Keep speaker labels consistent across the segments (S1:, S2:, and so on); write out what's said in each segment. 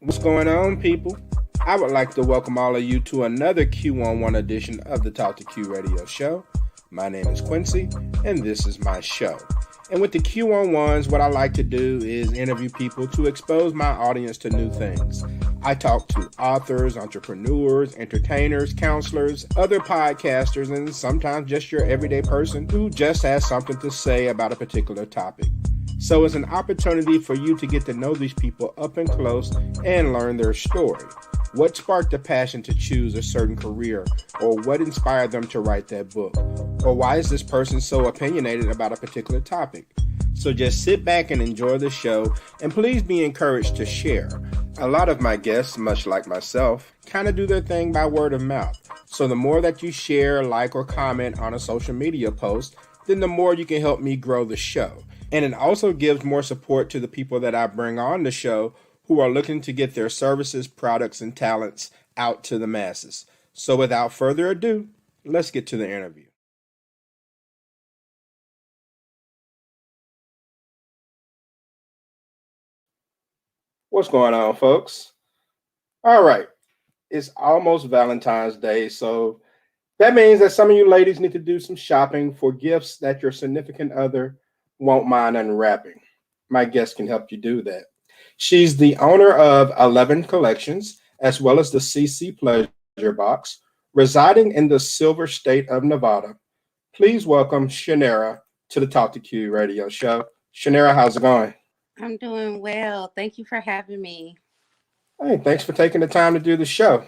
S1: What's going on, people? I would like to welcome all of you to another Q-on-1 edition of the Talk to Q radio show. My name is Quincy, and this is my show. And with the Q-on-1s, what I like to do is interview people to expose my audience to new things. I talk to authors, entrepreneurs, entertainers, counselors, other podcasters, and sometimes just your everyday person who just has something to say about a particular topic. So it's an opportunity for you to get to know these people up and close and learn their story. What sparked the passion to choose a certain career, or what inspired them to write that book? Or why is this person so opinionated about a particular topic? So just sit back and enjoy the show, and please be encouraged to share. A lot of my guests, much like myself, kind of do their thing by word of mouth. So the more that you share, like, or comment on a social media post, then the more you can help me grow the show. And it also gives more support to the people that I bring on the show who are looking to get their services, products, and talents out to the masses. So without further ado, let's get to the interview. What's going on, folks? All right, it's almost Valentine's Day, so that means that some of you ladies need to do some shopping for gifts that your significant other won't mind unwrapping. My guest can help you do that. She's the owner of 11 Collections, as well as the CiCi Pleasure Box, residing in the silver state of Nevada. Please welcome Chanera to the Talk to Q radio show. Chanera, how's it going?
S2: I'm doing well. Thank you for having me.
S1: Hey, thanks for taking the time to do the show.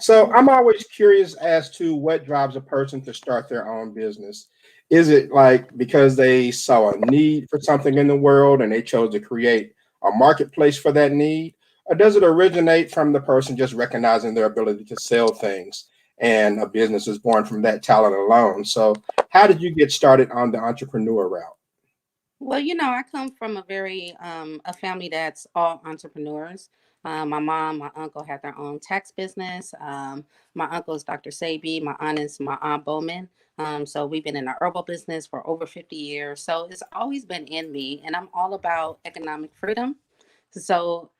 S1: So
S2: Absolutely.
S1: I'm always curious as to what drives a person to start their own business. Is it like because they saw a need for something in the world and they chose to create a marketplace for that need? Or does it originate from the person just recognizing their ability to sell things and a business is born from that talent alone? So how did you get started on the entrepreneur route?
S2: Well, I come from a family that's all entrepreneurs. My mom, my uncle had their own tax business. My uncle is Dr. Sabi. My aunt is my aunt Bowman. So we've been in the herbal business for over 50 years. So it's always been in me, and I'm all about economic freedom. So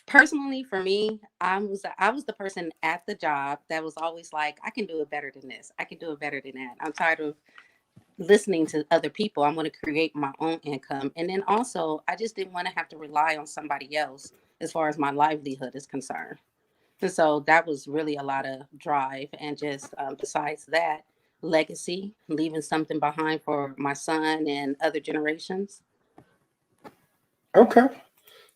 S2: personally, for me, I was the person at the job that was always like, I can do it better than this. I can do it better than that. I'm tired of listening to other people. I'm going to create my own income. And then also, I just didn't want to have to rely on somebody else as far as my livelihood is concerned. And so that was really a lot of drive. And just besides that, legacy, leaving something behind for my son and other generations.
S1: Okay.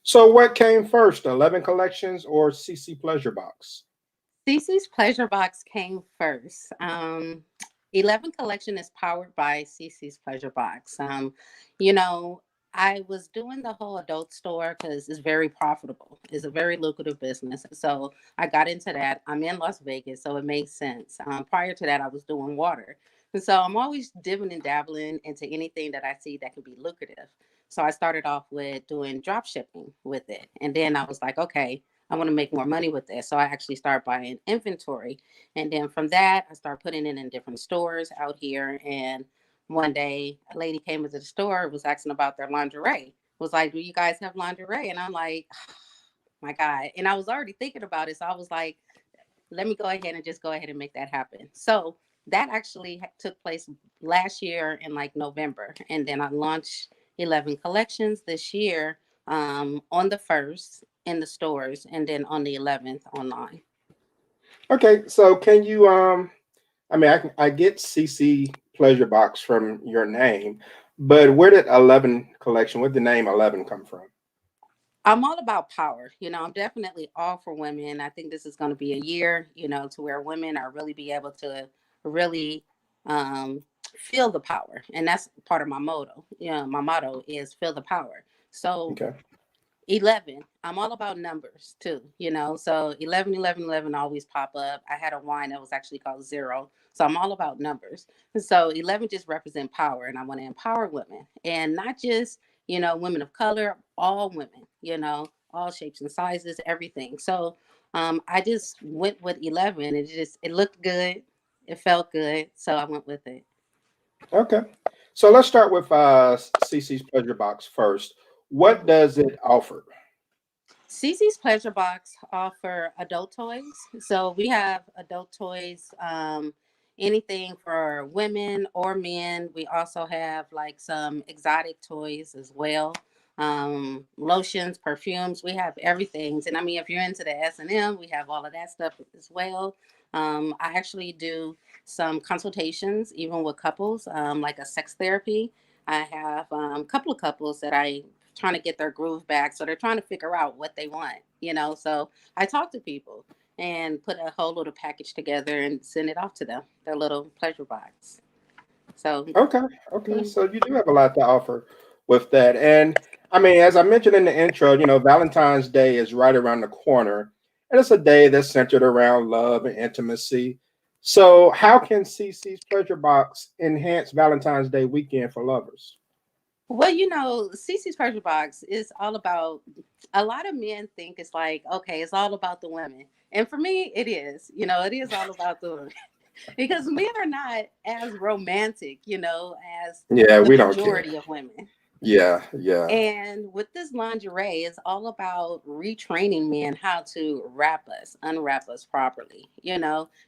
S1: So what came first, 11 Collections or CC Pleasure Box?
S2: CC's Pleasure Box came first. 11 Collection is powered by CC's Pleasure Box. You know, I was doing the whole adult store because it's very profitable. It's a very lucrative business. So I got into that. I'm in Las Vegas, so it makes sense. Prior to that, I was doing water. And so I'm always dibbing and dabbling into anything that I see that could be lucrative. So I started off with doing drop shipping with it. And then I was like, okay, I want to make more money with this. So I actually started buying inventory. And then from that, I started putting it in different stores out here. And one day, a lady came into the store, was asking about their lingerie. Was like, "Do you guys have lingerie?" And I'm like, oh, "My God!" And I was already thinking about it, so I was like, "Let me go ahead and just go ahead and make that happen." So that actually took place last year in like November, and then I launched 11 collections this year on the first in the stores, and then on the 11th online.
S1: Okay, so can you I mean I get CC Pleasure Box from your name, but where did 11 collection, where did the name 11 come from?
S2: I'm all about power. I'm definitely all for women. I think this is going to be a year, to where women are really be able to really feel the power. And that's part of my motto. My motto is feel the power. So
S1: Okay.
S2: 11, I'm all about numbers too, so 11, 11, 11 always pop up. I had a wine that was actually called Zero, so I'm all about numbers. So 11 just represent power, and I want to empower women, and not just women of color, all women, all shapes and sizes, everything. So I just went with 11. It looked good, it felt good, so I went with it.
S1: Okay. So let's start with CC's Pleasure Box first. What does it offer?
S2: CiCi's Pleasure Box offer adult toys. So we have adult toys, anything for women or men. We also have like some exotic toys as well, lotions, perfumes. We have everything. And I mean, if you're into the S&M, we have all of that stuff as well. I actually do some consultations, even with couples, like a sex therapy. I have a couple of couples that I trying to get their groove back. So they're trying to figure out what they want, you know. So I talk to people and put a whole little package together and send it off to them, their little pleasure box. So
S1: Okay, okay.
S2: mm,
S1: So you do have a lot to offer with that. And I mean, as I mentioned in the intro, Valentine's Day is right around the corner, and it's a day that's centered around love and intimacy. So how can CC's Pleasure Box enhance Valentine's Day weekend for lovers?
S2: well, CiCi's pleasure box is all about. A lot of men think it's like, okay, it's all about the women, and for me, it is. It is all about the women because men are not as romantic, as
S1: Yeah,
S2: the
S1: we don't care.
S2: majority of women.
S1: Yeah, yeah.
S2: And with this lingerie, it's all about retraining men how to wrap us, unwrap us properly.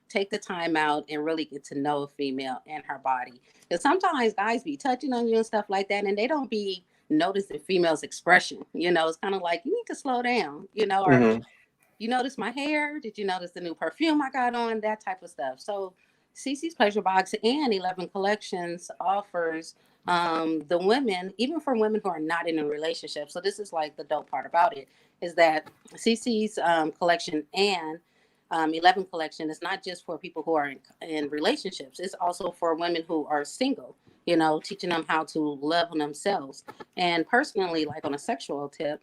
S2: Take the time out and really get to know a female and her body. Because sometimes guys be touching on you and stuff like that, and they don't be noticing females' expression. It's kind of like you need to slow down. Or
S1: Hmm.
S2: you notice my hair? Did you notice the new perfume I got on? That type of stuff. So CiCi's Pleasure Box and 11 Collections offers the women, even for women who are not in a relationship. So this is like the dope part about it is that CiCi's collection and 11 collection is not just for people who are in relationships. It's also for women who are single, teaching them how to love on themselves. And personally, like on a sexual tip,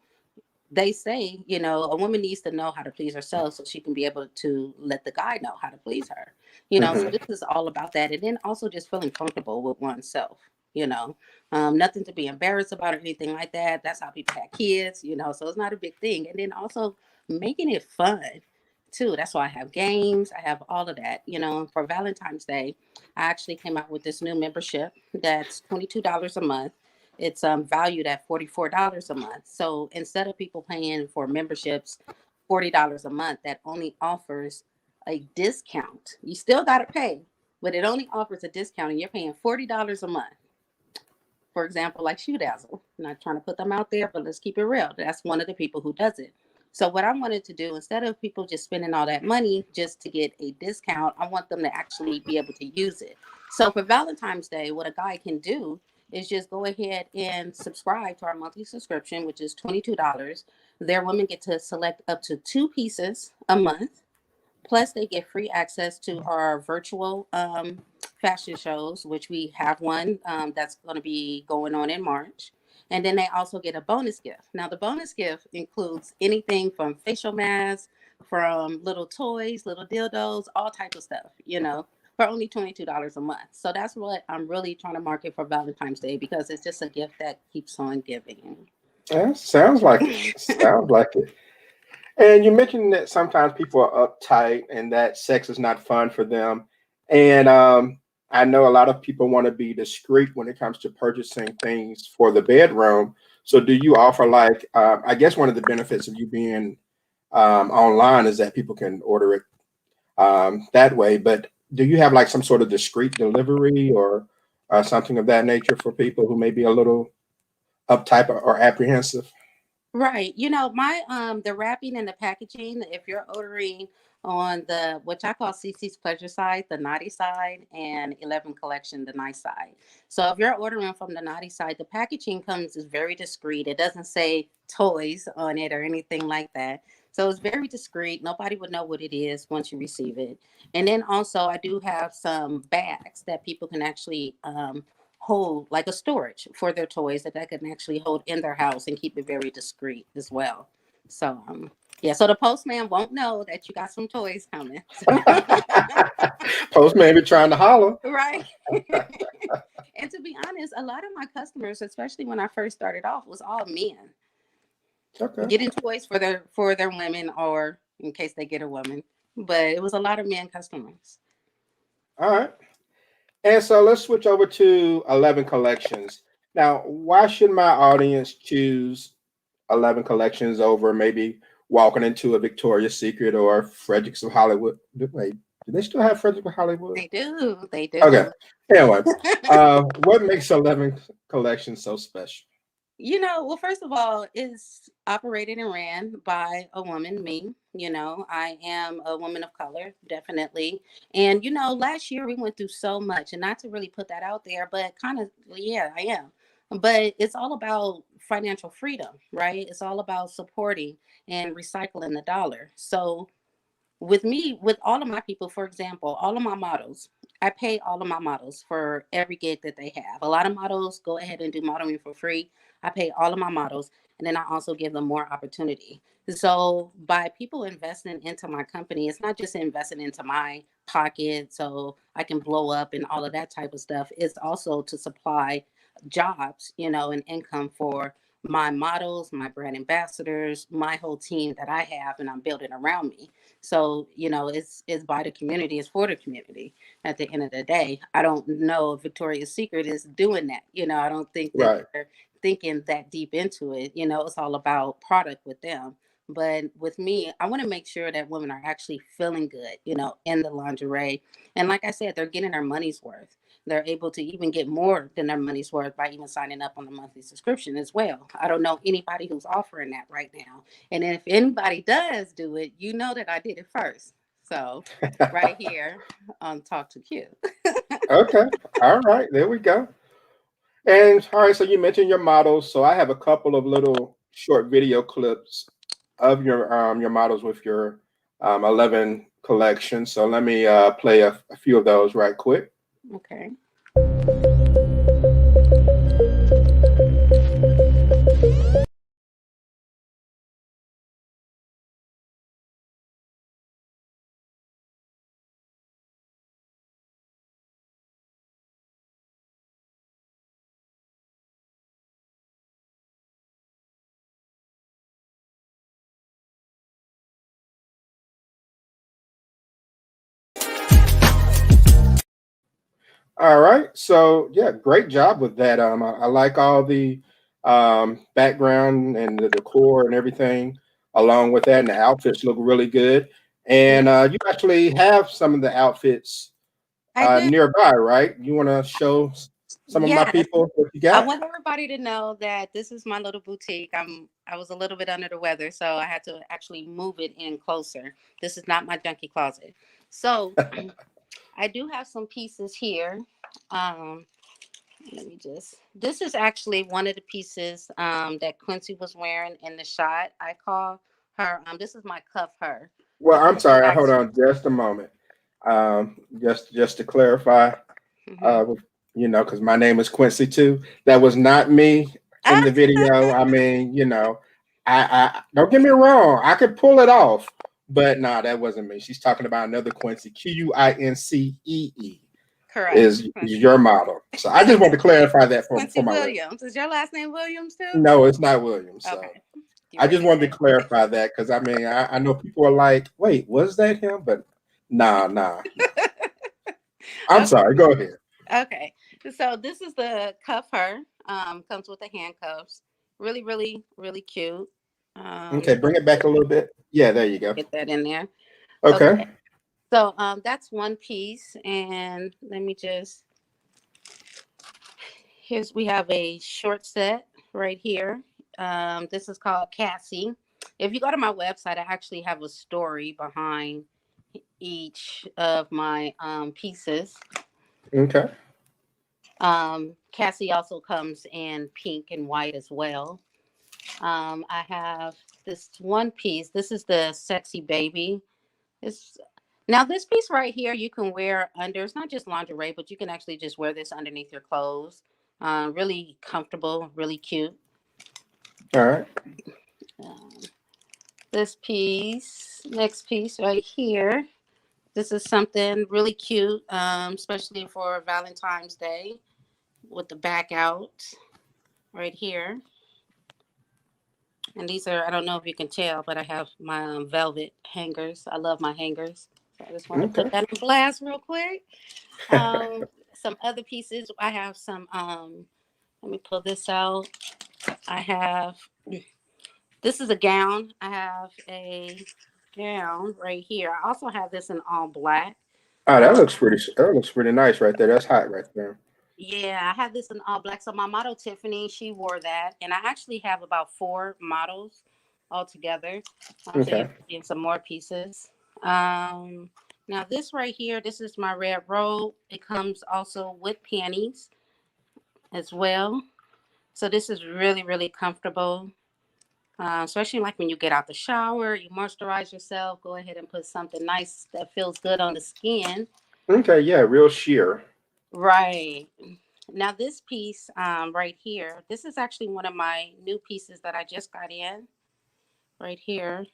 S2: they say, a woman needs to know how to please herself so she can be able to let the guy know how to please her. So
S1: Hmm.
S2: this is all about that. And then also just feeling comfortable with oneself, nothing to be embarrassed about or anything like that. That's how people have kids, so it's not a big thing. And then also making it fun too. That's why I have games. I have all of that, for Valentine's Day, I actually came out with this new membership that's $22 a month. It's valued at $44 a month. So instead of people paying for memberships $40 a month, that only offers a discount. You still got to pay, but it only offers a discount, and you're paying $40 a month. For example, like Shoe Dazzle. I'm not trying to put them out there, but let's keep it real. That's one of the people who does it. So what I wanted to do, instead of people just spending all that money just to get a discount, I want them to actually be able to use it. So for Valentine's Day, what a guy can do is just go ahead and subscribe to our monthly subscription, which is $22. Their women get to select up to 2 pieces a month. Plus, they get free access to our virtual fashion shows, which we have one that's going to be going on in March. And then they also get a bonus gift. Now, the bonus gift includes anything from facial masks, from little toys, little dildos, all type of stuff, for only $22 a month. So that's what I'm really trying to market for Valentine's Day because it's just a gift that keeps on giving.
S1: Yeah, sounds like it. Sounds like it. And you mentioned that sometimes people are uptight and that sex is not fun for them. And I know a lot of people want to be discreet when it comes to purchasing things for the bedroom. So, do you offer like, I guess one of the benefits of you being online is that people can order it that way. But do you have like some sort of discreet delivery or something of that nature for people who may be a little uptight or apprehensive?
S2: Right. My the wrapping and the packaging, if you're ordering on the which I call CC's pleasure side, the naughty side, and 11 collection, the nice side. So if you're ordering from the naughty side, the packaging comes is very discreet. It doesn't say toys on it or anything like that. So it's very discreet. Nobody would know what it is once you receive it. And then also I do have some bags that people can actually hold like a storage for their toys that they can actually hold in their house and keep it very discreet as well. So yeah, so the postman won't know that you got some toys coming.
S1: Postman be trying to holler.
S2: Right. And to be honest, a lot of my customers, especially when I first started off, was all men
S1: Okay.
S2: getting toys for their women or in case they get a woman. But it was a lot of men customers.
S1: All right. And so let's switch over to 11 collections. Now, why should my audience choose 11 collections over maybe walking into a Victoria's Secret or Fredericks of Hollywood. Wait, do they still have Fredericks of Hollywood?
S2: They do. They
S1: Okay.
S2: do.
S1: Anyway, what makes 11 collections so special?
S2: Well, first of all, it's operated and ran by a woman, me. I am a woman of color, definitely. And, last year we went through so much, and not to really put that out there, but kind of, yeah, I am. But it's all about financial freedom, right? It's all about supporting and recycling the dollar. So, with me, with all of my people, for example, all of my models, I pay all of my models for every gig that they have. A lot of models go ahead and do modeling for free. I pay all of my models, and then I also give them more opportunity. So by people investing into my company, it's not just investing into my pocket so I can blow up and all of that type of stuff. It's also to supply jobs, and income for my models, my brand ambassadors, my whole team that I have and I'm building around me. So, it's by the community, it's for the community at the end of the day. I don't know if Victoria's Secret is doing that. I don't think that
S1: Right.
S2: they're thinking that deep into it. It's all about product with them. But with me, I want to make sure that women are actually feeling good, in the lingerie. And like I said, they're getting their money's worth. They're able to even get more than their money's worth by even signing up on the monthly subscription as well. I don't know anybody who's offering that right now. And if anybody does do it, you know that I did it first. So, right here on Talk to Q.
S1: Okay. All right. There we go. And all right, so you mentioned your models. So I have a couple of little short video clips of your models with your 11 collection. So let me play a few of those right quick.
S2: Okay.
S1: All right. So yeah, great job with that. I like all the background and the decor and everything along with that, and the outfits look really good.
S2: Yeah,
S1: And you actually have some of the outfits
S2: I do.
S1: nearby, right? You want to show some of my
S2: Yes.
S1: people what you
S2: I
S1: got?
S2: want everybody to know that this is my little boutique. I was a little bit under the weather, so I had to actually move it in closer. This is not my junkie closet. So I do have some pieces here. Um, Let me just. This is actually one of the pieces that Quincy was wearing in the shot. I call her. This is my cuff her.
S1: Well,
S2: But
S1: I'm
S2: this is
S1: sorry. Hold
S2: actually.
S1: on just a moment. Just to clarify,
S2: Mhm.
S1: with, because my name is Quincy too. That was not me in
S2: Ah,
S1: the video. I mean, I don't get me wrong. I could pull it off, but no, that wasn't me. She's talking about another Quincy. Quincee
S2: correct.
S1: is
S2: Quincy.
S1: your model. So I just want to clarify that for
S2: Quincy
S1: my listeners.
S2: Williams. Is your last name Williams too?
S1: No, it's not Williams. So
S2: Okay. You
S1: I
S2: were
S1: just
S2: good.
S1: wanted to clarify that because I mean I know people are like, wait, was that him? But nah. I'm
S2: Okay.
S1: sorry. Go ahead.
S2: Okay. So this is the cuff her. Comes with the handcuffs. Really, really, really cute.
S1: Okay, bring it back a little bit. Yeah, there you go.
S2: Get that in there.
S1: Okay.
S2: Okay. So that's one piece. And let me just here's we have a short set right here. This is called Cassie. If you go to my website, I actually have a story behind each of my pieces.
S1: Okay.
S2: Cassie also comes in pink and white as well. I have this one piece. This is the sexy baby. It's now this piece right here you can wear under. It's not just lingerie, but you can actually just wear this underneath your clothes. Really comfortable, really cute.
S1: All right.
S2: Um, this piece, next piece right here. This is something really cute, especially for Valentine's Day with the back out right here. And these are, I don't know if you can tell, but I have my velvet hangers. I love my hangers. So I just want to put
S1: Okay.
S2: that on blast real quick. Some other pieces. I have some, let me pull this out. I have This is a gown. I have a gown right here. I also have this in all black.
S1: Oh,
S2: Um,
S1: that looks pretty nice right there. That's hot right there.
S2: yeah, I have this in all black. So my model Tiffany, she wore that, and I actually have about four models altogether. So you
S1: Okay.
S2: can see some more pieces. Um, Now this right here, this is my red robe. It comes also with panties as well. So this is really, really comfortable. Especially like when you get out the shower, you moisturize yourself, go ahead and put something nice that feels good on the skin.
S1: Okay, yeah, real sheer.
S2: Right. Now this piece right here, this is actually one of my new pieces that I just got in right here.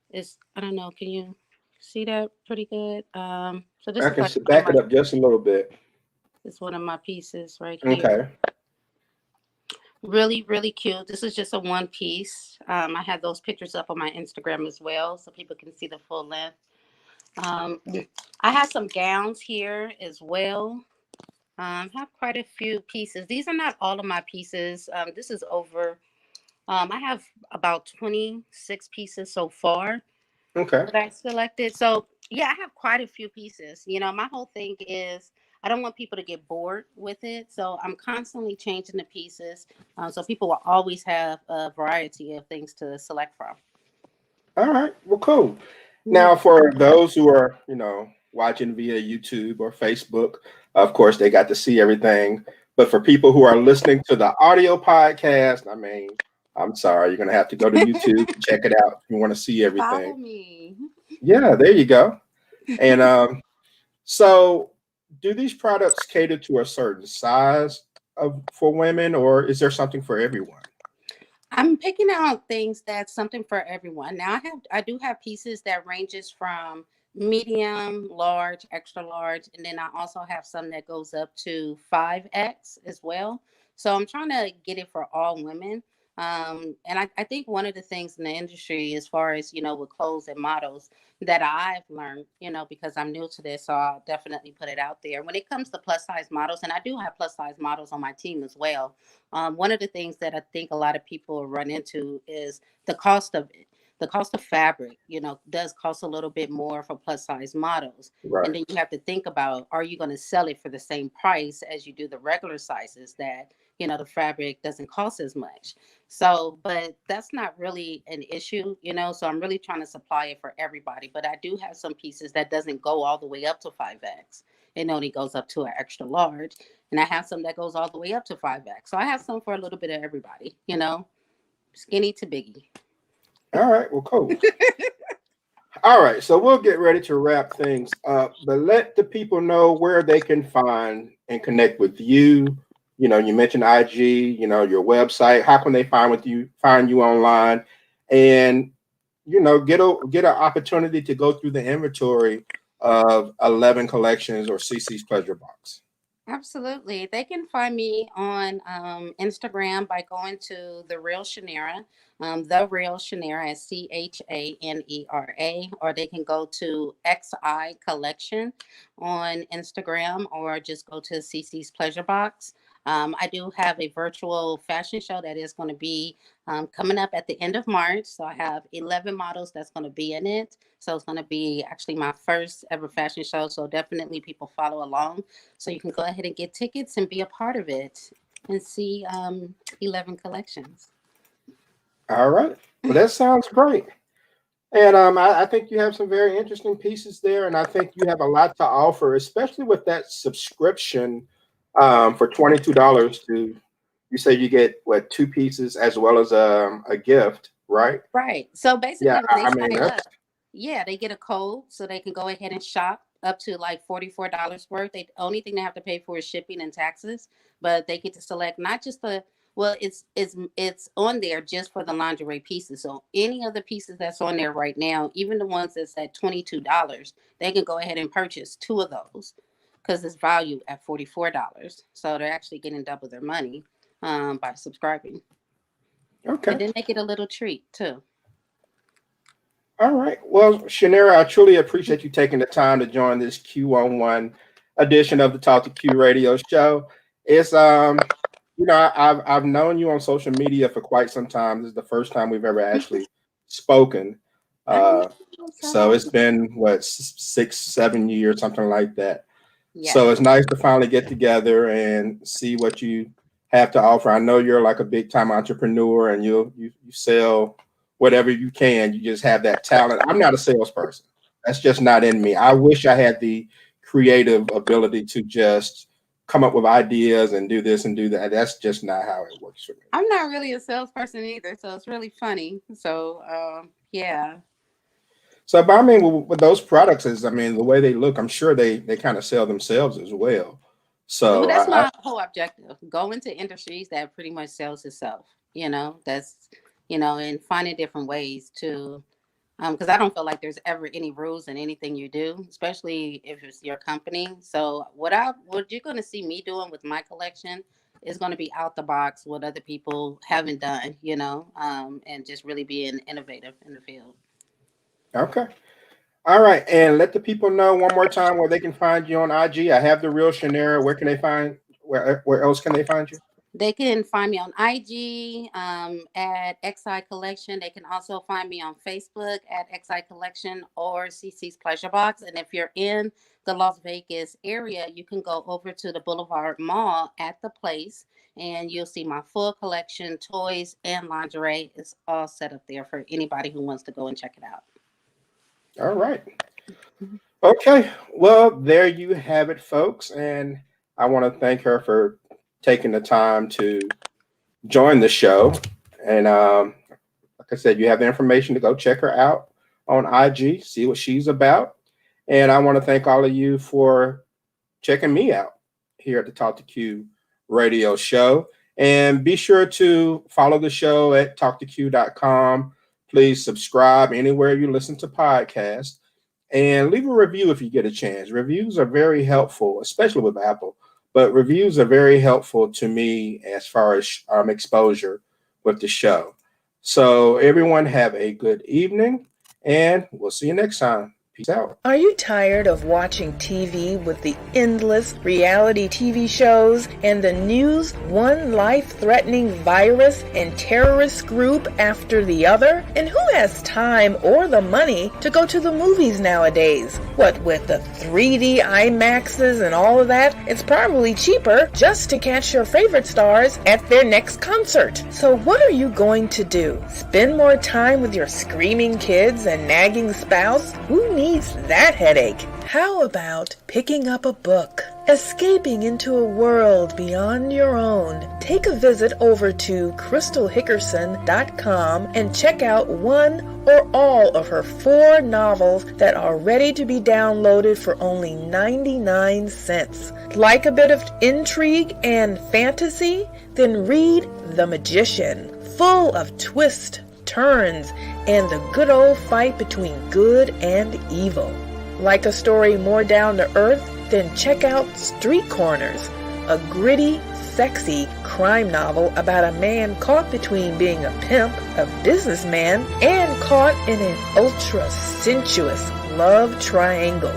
S2: It's, I don't know, can you see that pretty good? So this
S1: I
S2: is
S1: can
S2: like one of
S1: back
S2: my,
S1: it up just a little bit.
S2: this is one of my pieces right here.
S1: Okay.
S2: Really, really cute. This is just a one piece. I had those pictures up on my Instagram as well, so people can see the full length. Um, I have some gowns here as well. Have quite a few pieces. These are not all of my pieces. This is over. I have about 26 pieces so far
S1: Okay.
S2: that I selected. So yeah, I have quite a few pieces. You know, my whole thing is I don't want people to get bored with it. So I'm constantly changing the pieces. So people will always have a variety of things to select from.
S1: All right. Well, cool.
S2: Yeah.
S1: Now, for those who are, watching via YouTube or Facebook, of course, they got to see everything. But for people who are listening to the audio podcast, I mean, I'm sorry, you're going to have to go to YouTube and check it out if you want to see everything.
S2: Follow me.
S1: Yeah, there you go. And so, do these products cater to a certain size for women, or is there something for everyone?
S2: I'm picking out things that's something for everyone. Now I do have pieces that ranges from medium, large, extra large, and then I also have some that goes up to 5X as well. So I'm trying to get it for all women. And I think one of the things in the industry, as far as, with clothes and models, that I've learned, because I'm new to this, so I'll definitely put it out there. When it comes to plus size models, and I do have plus size models on my team as well, one of the things that I think a lot of people run into is the cost of it. The cost of fabric, does cost a little bit more for plus size models. And
S1: Right.
S2: then you have to think about, are you going to sell it for the same price as you do the regular sizes that, the fabric doesn't cost as much. So, but that's not really an issue, so I'm really trying to supply it for everybody. But I do have some pieces that doesn't go all the way up to 5X. It only goes up to an extra large. And I have some that goes all the way up to 5X. So I have some for a little bit of everybody, skinny to biggie.
S1: All right. Well, cool. All right, so we'll get ready to wrap things up, but let the people know where they can find and connect with you. You mentioned IG, your website. How can they find you online, and get an opportunity to go through the inventory of 11 collections or CC's Pleasure Box.
S2: Absolutely. They can find me on Instagram by going to The Real Chanera, The Real Chanera, Chanera, or they can go to XI Collection on Instagram, or just go to CiCi's Pleasure Box. I do have a virtual fashion show that is going to be coming up at the end of March. So I have 11 models that's going to be in it. So it's going to be actually my first ever fashion show. So definitely people follow along. So you can go ahead and get tickets and be a part of it and see 11 collections.
S1: All right, well that sounds great. And I think you have some very interesting pieces there, and I think you have a lot to offer, especially with that subscription for $22. You say you get what, two pieces as well as a gift, right?
S2: Right. So
S1: Yeah,
S2: basically, when they
S1: I mean
S2: sign up,
S1: that's
S2: yeah, they get a code so they can go ahead and shop up to like $44 worth. The only thing they have to pay for is shipping and taxes, but they get to select not just the, well, it's on there just for the lingerie pieces. So any of the pieces that's on there right now, even the ones that's at $22, they can go ahead and purchase two of those because it's valued at $44. So they're actually getting double their money by subscribing. And
S1: okay.
S2: then they get a little treat too.
S1: All right. Well, Chanera, I truly appreciate you taking the time to join this Q on one edition of the Talk to Q radio show. It's I've known you on social media for quite some time. This is the first time we've ever actually spoken. So it's been what 6, 7 years, something like that.
S2: Yes.
S1: So it's nice to finally get together and see what you have to offer. I know you're like a big time entrepreneur, and you sell whatever you can. You just have that talent. I'm not a salesperson. That's just not in me. I wish I had the creative ability to just come up with ideas and do this and do that. That's just not how it works for me.
S2: I'm not really a salesperson either, so it's really funny. So yeah.
S1: So, but I mean, with those products, the way they look, I'm sure they kind of sell themselves as well. So
S2: Well, that's my whole objective. Go into industries that pretty much sells itself. That's and finding different ways to, because I don't feel like there's ever any rules in anything you do, especially if it's your company. So what you're going to see me doing with my collection is going to be out the box, what other people haven't done, and just really being innovative in the field.
S1: Okay. All right. And let the people know one more time where they can find you on IG. I have the real Chanera. Where can they find, where else can they find you?
S2: They can find me on IG at CiCi Collection. They can also find me on Facebook at CiCi Collection or CiCi's Pleasure Box. And if you're in the Las Vegas area, you can go over to the Boulevard Mall at the place, and you'll see my full collection, toys and lingerie. It's all set up there for anybody who wants to go and check it out.
S1: All right. Okay. Well, there you have it, folks. And I want to thank her for taking the time to join the show. And like I said, you have the information to go check her out on IG, see what she's about. And I want to thank all of you for checking me out here at the Talk to Q radio show. And be sure to follow the show at talktoq.com. Please subscribe anywhere you listen to podcasts, and leave a review if you get a chance. Reviews are very helpful, especially with Apple, but reviews are very helpful to me as far as exposure with the show. So everyone have a good evening, and we'll see you next time. Peace out.
S3: Are you tired of watching TV with the endless reality TV shows and the news, one life-threatening virus and terrorist group after the other? And who has time or the money to go to the movies nowadays? What with the 3D IMAXs and all of that, it's probably cheaper just to catch your favorite stars at their next concert. So what are you going to do? Spend more time with your screaming kids and nagging spouse? Who needs that headache? How about picking up a book, escaping into a world beyond your own? Take a visit over to crystalhickerson.com and check out one or all of her 4 novels that are ready to be downloaded for only 99 cents. Like a bit of intrigue and fantasy? Then read The Magician, full of twists, turns, and the good old fight between good and evil. Like a story more down to earth? Then check out Street Corners, a gritty, sexy crime novel about a man caught between being a pimp, a businessman, and caught in an ultra-sensuous love triangle.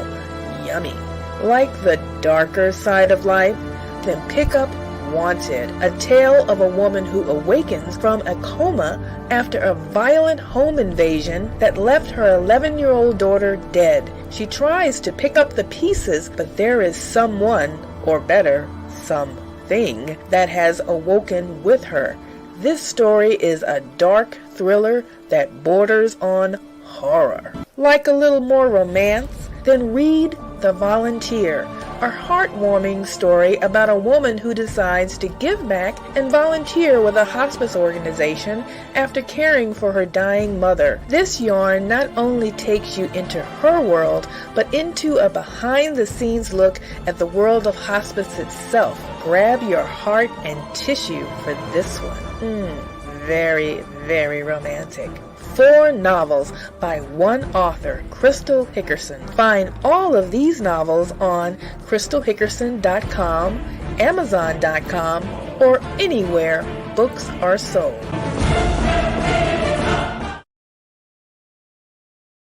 S3: Yummy. Like the darker side of life? Then pick up Wanted, a tale of a woman who awakens from a coma after a violent home invasion that left her 11-year-old daughter dead. She tries to pick up the pieces, but there is someone, or better, something, that has awoken with her. This story is a dark thriller that borders on horror. Like a little more romance? Then read The Volunteer, a heartwarming story about a woman who decides to give back and volunteer with a hospice organization after caring for her dying mother. This yarn not only takes you into her world, but into a behind-the-scenes look at the world of hospice itself. Grab your heart and tissue for this one. Very, very romantic. 4 novels by one author, Crystal Hickerson. Find all of these novels on crystalhickerson.com, amazon.com, or anywhere books are sold.